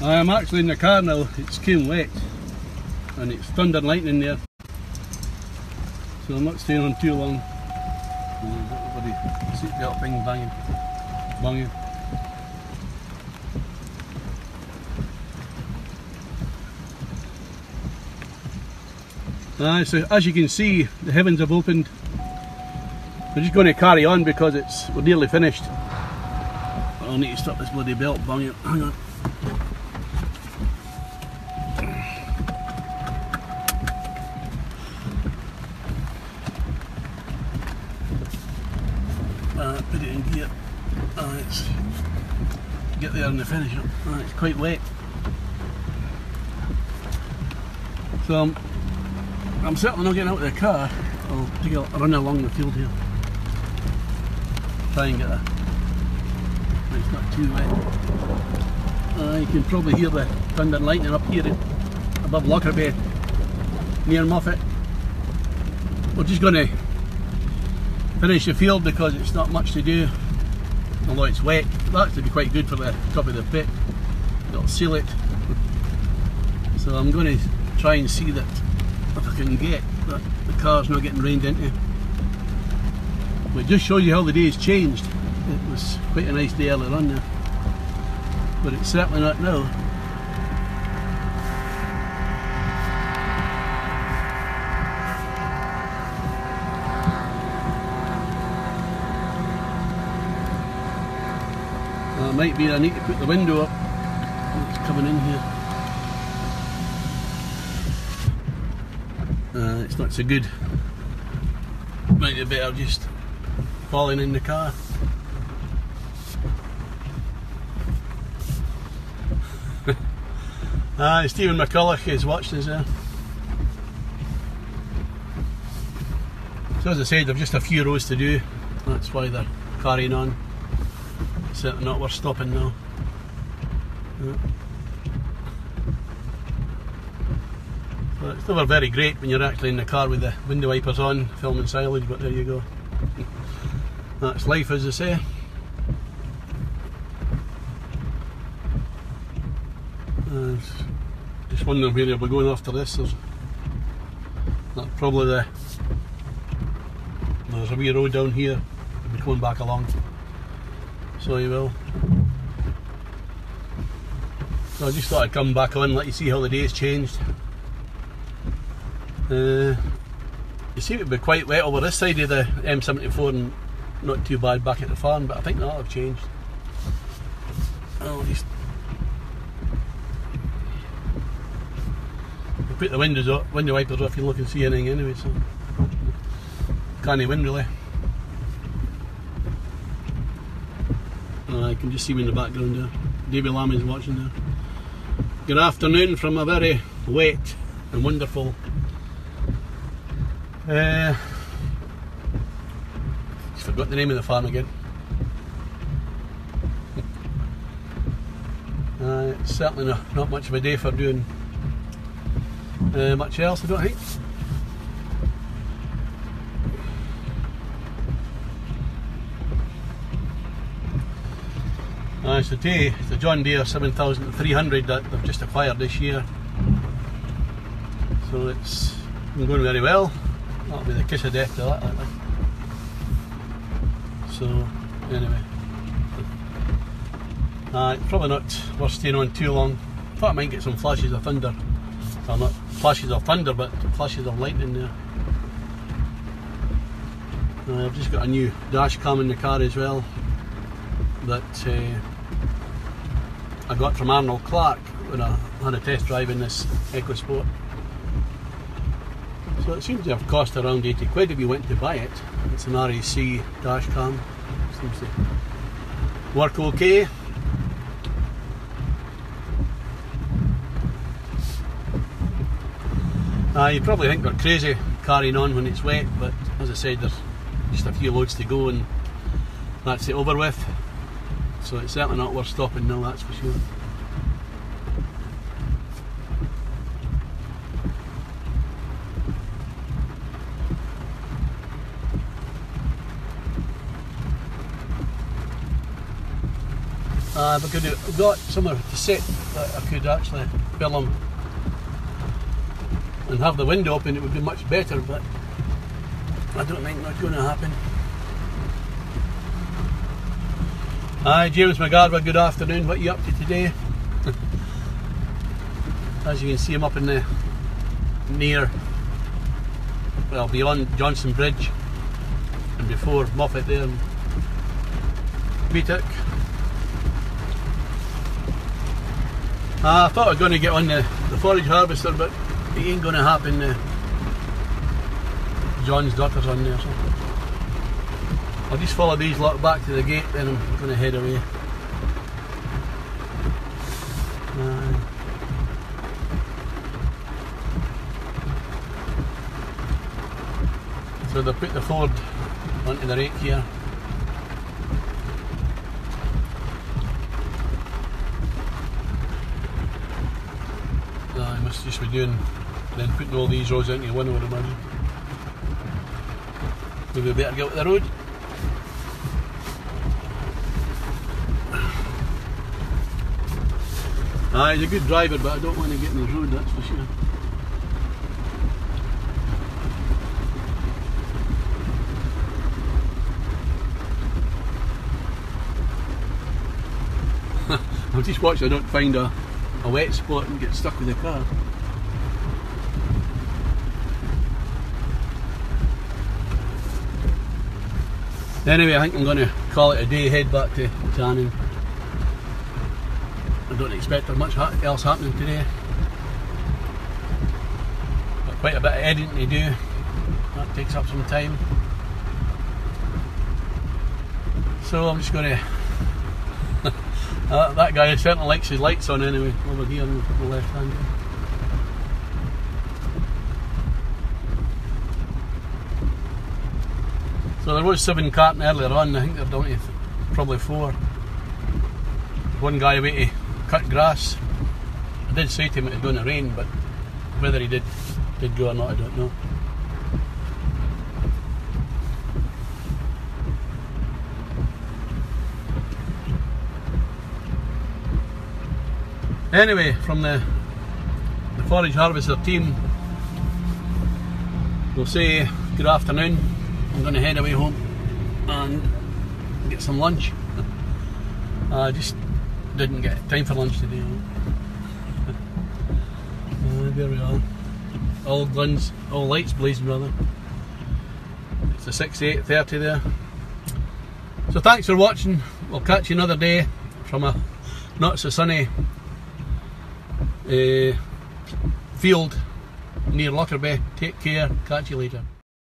I'm actually in the car now. It's came wet and it's thunder and lightning there, so I'm not staying on too long. Everybody, seatbelt thing banging. So as you can see, the heavens have opened. We're just going to carry on because we're nearly finished. I'll need to stop this bloody belt banging. Hang on. Put it in gear. Let's get there and finish it. It's quite wet. So I'm certainly not getting out of the car. I'll take a run along the field here. Try and get it's not too wet. You can probably hear the thunder and lightning up here above Lockerbie near Moffat. We're just going to finish the field because it's not much to do, although it's wet. It'll actually be quite good for the top of the pit. It'll seal it. So I'm going to try and see that if I can get that the car's not getting rained into. But it just shows you how the day's changed. It was quite a nice day earlier on there, but it's certainly not now. It might be I need to put the window up. It's coming in here. It's not so good. Might be better just falling in the car. Stephen McCulloch is watching us there. So as I said, I've just a few rows to do. That's why they're carrying on. Certainly not worth stopping now. So it's never very great when you're actually in the car with the window wipers on, filming silage, but there you go. That's life, as I say. Just wondering where you'll be going after this. There's probably there's a wee road down here. You'll be coming back along. So you will. So I just thought I'd come back on and let you see how the day's changed. You seem to be quite wet over this side of the M74 and not too bad back at the farm, but I think that'll have changed. I'll just put the windows up, window wipers off, you look and see anything anyway, so can't win really. I can just see him in the background there. Davy Lammy's watching there. Good afternoon from a very wet and wonderful just forgot the name of the farm again. It's certainly not much of a day for doing much else, I don't think. So today it's the John Deere 7300 that they've just acquired this year. So it's been going very well. That'll be the kiss of death to that, I think. So anyway, it's probably not worth staying on too long. I thought I might get some flashes of thunder. Well, not flashes of thunder, but flashes of lightning there. I've just got a new dash cam in the car as well that I got from Arnold Clark when I had a test drive in this EcoSport. So it seems to have cost around 80 quid if you went to buy it. It's an RAC dash cam. Seems to work okay. You probably think we're crazy carrying on when it's wet, but as I said, there's just a few loads to go and that's it over with. So it's certainly not worth stopping now, that's for sure. If I could have got somewhere to sit that I could actually film and have the window open, it would be much better, but I don't think that's going to happen. Hi James McGarva, good afternoon. What are you up to today? As you can see, I'm up in the beyond Johnson Bridge and before Moffat there and Beatock. I thought I was going to get on the forage harvester, but it ain't going to happen. John's daughter's on there, so I'll just follow these lot back to the gate, then I'm going to head away. So they put the Ford onto the rake here. I must just be doing, then putting all these rows into one, I would imagine. Maybe we better get out the road. He's a good driver, but I don't want to get in the road, that's for sure. I'll just watch I don't find a wet spot and get stuck with the car. Anyway, I think I'm going to call it a day, head back to tanning. I don't expect there much else happening today. Got quite a bit of editing to do. That takes up some time. So I'm just going to... that guy certainly likes his lights on anyway, over here on the left hand. So there was 7 carting earlier on, I think they're down to probably 4. One guy away to cut grass. I did say to him it was going to rain, but whether he did go or not, I don't know. Anyway, from the forage harvester team, we'll say good afternoon. I'm going to head away home and get some lunch. I just didn't get time for lunch today. There we are. All guns, all lights blazing rather. It's the 6 to 8:30 there. So thanks for watching. We'll catch you another day from a not so sunny field near Lockerbie. Take care, catch you later.